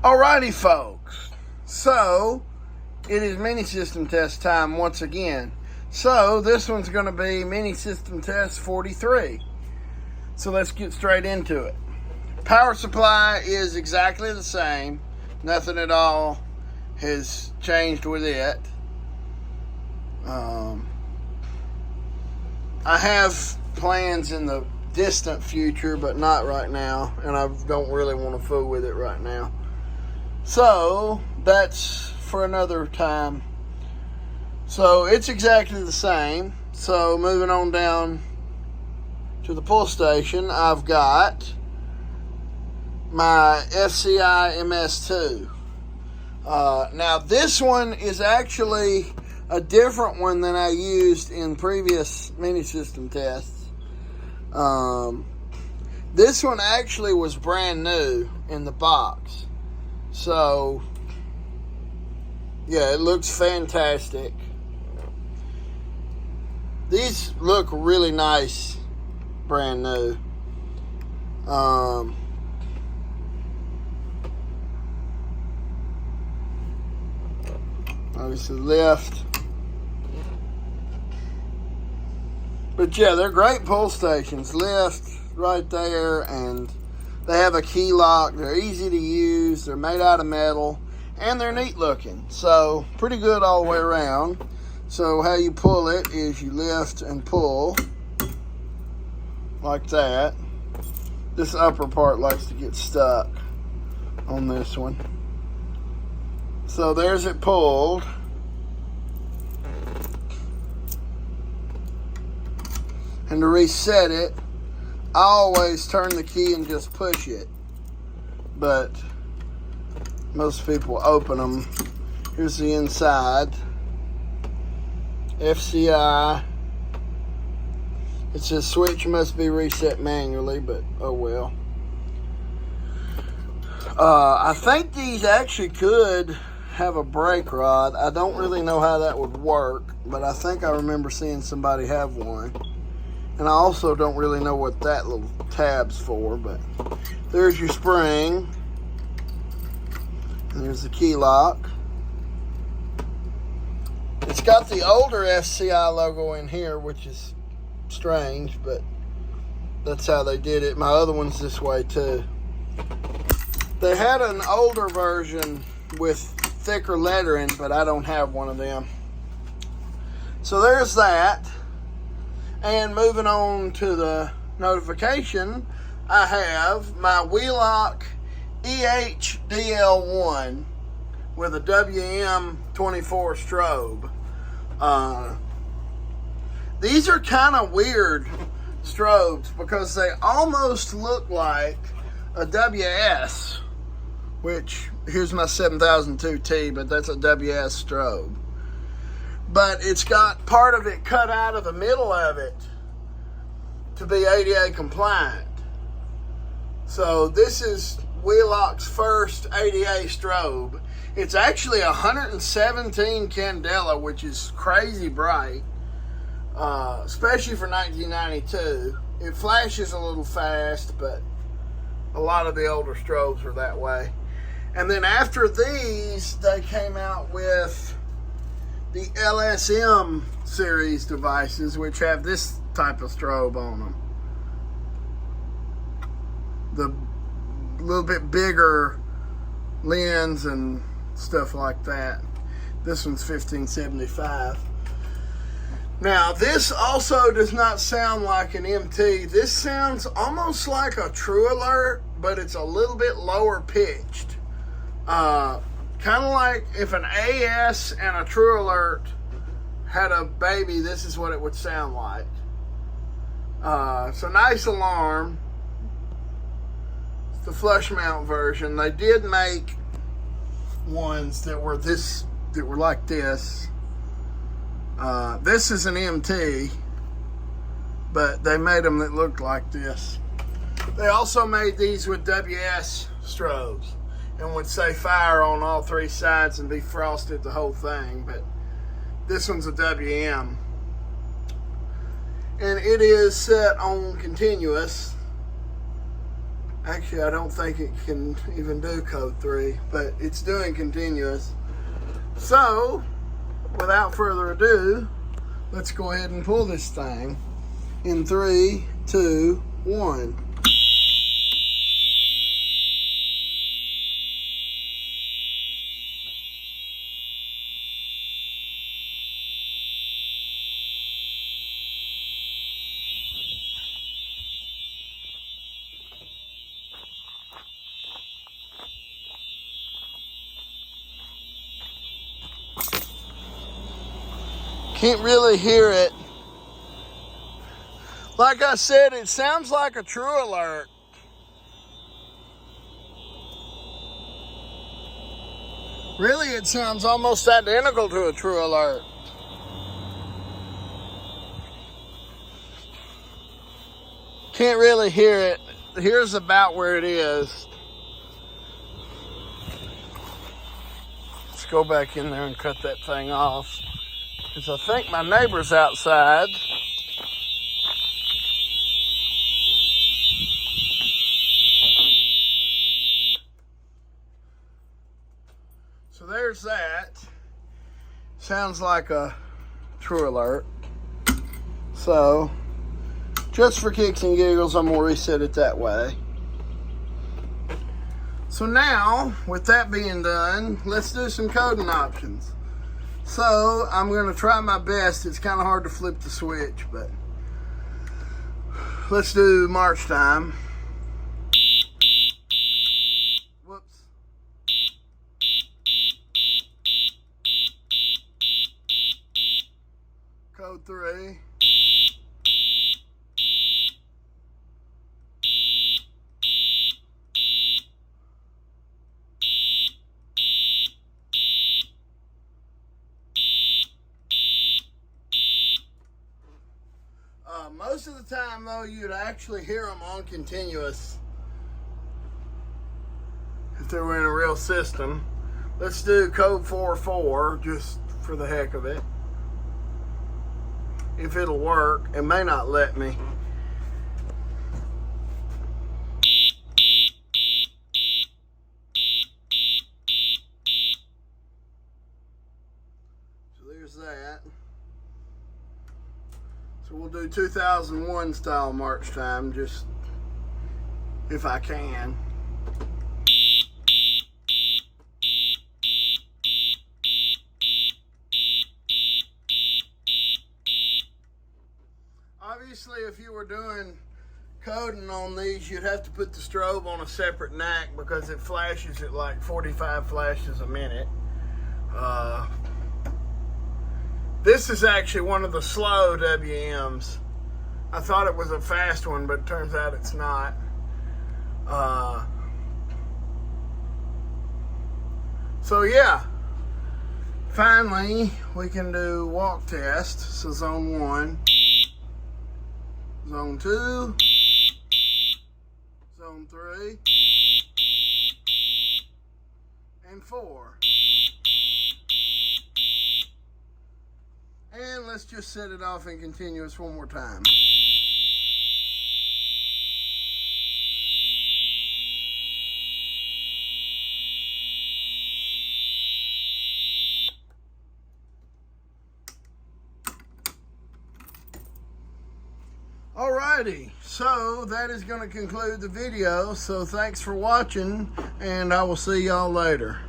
Alrighty, folks. So, it is mini system test time once again. So, this one's going to be mini system test 43. So, let's get straight into it. Power supply is exactly the same. Nothing at all has changed with it. I have plans in the distant future, but not right now, and I don't really want to fool with it right now. So that's for another time. So it's exactly the same. So moving on down to the pull station, I've got my FCI MS2. Now this one is actually a different one than I used in previous mini system tests. This one actually was brand new in the box. So, yeah, it looks fantastic. These look really nice, brand new. Obviously lift. But yeah, they're great pull stations. Lift right there, and they have a key lock. They're easy to use. They're made out of metal, and they're neat looking. So pretty good all the way around. So how you pull it is you lift and pull like that. This upper part likes to get stuck on this one. So there's it pulled. And to reset it, I always turn the key and just push it. But most people open them. Here's the inside. FCI. It says switch must be reset manually, but oh well. I think these actually could have a brake rod. I don't really know how that would work, but I think I remember seeing somebody have one. And I also don't really know what that little tab's for, but there's your spring. And there's the key lock. It's got the older FCI logo in here, which is strange, but that's how they did it. My other one's this way too. They had an older version with thicker lettering, but I don't have one of them. So there's that. And moving on to the notification, I have my Wheelock EHDL1 with a WM24 strobe. These are kind of weird strobes because they almost look like a WS, which here's my 7002T, but that's a WS strobe. But it's got part of it cut out of the middle of it to be ADA compliant. So this is Wheelock's first ADA strobe. It's actually 117 candela, which is crazy bright, especially for 1992. It flashes a little fast, but a lot of the older strobes are that way. And then after these, they came out with the LSM series devices, which have this type of strobe on them. The little bit bigger lens and stuff like that. This one's 1575. Now, this also does not sound like an MT. This sounds almost like a True Alert, but it's a little bit lower pitched. Kind of like if an AS and a True Alert had a baby, this is what it would sound like. So nice alarm. It's the flush mount version. They did make ones that were like this. This is an MT, but they made them that looked like this. They also made these with WS strobes and would say fire on all three sides and be frosted the whole thing, but this one's a WM. And it is set on continuous, Actually, I don't think it can even do code 3, but it's doing continuous. So, without further ado, let's go ahead and pull this thing in 3, 2, 1. Can't really hear it. Like I said, it sounds like a True Alert. Really, it sounds almost identical to a True Alert. Can't really hear it. Here's about where it is. Let's go back in there and cut that thing off. Because I think my neighbor's outside. So there's that. Sounds like a True Alert. So, just for kicks and giggles, I'm going to reset it that way. So now, with that being done, let's do some coding options. So, I'm going to try my best. It's kind of hard to flip the switch, but let's do march time. Whoops. Code 3. Most of the time, though, you'd actually hear them on continuous if they were in a real system. Let's do code 4-4 just for the heck of it. If it'll work, it may not let me. So there's that. So we'll do 2001 style march time, just if I can. Obviously, if you were doing coding on these, you'd have to put the strobe on a separate NAC because it flashes at like 45 flashes a minute. This is actually one of the slow WMs. I thought it was a fast one, but it turns out it's not. So yeah, finally we can do walk test. So zone 1, zone 2, zone 3, and 4. And let's just set it off in continuous one more time. Alrighty, so that is going to conclude the video. So thanks for watching, and I will see y'all later.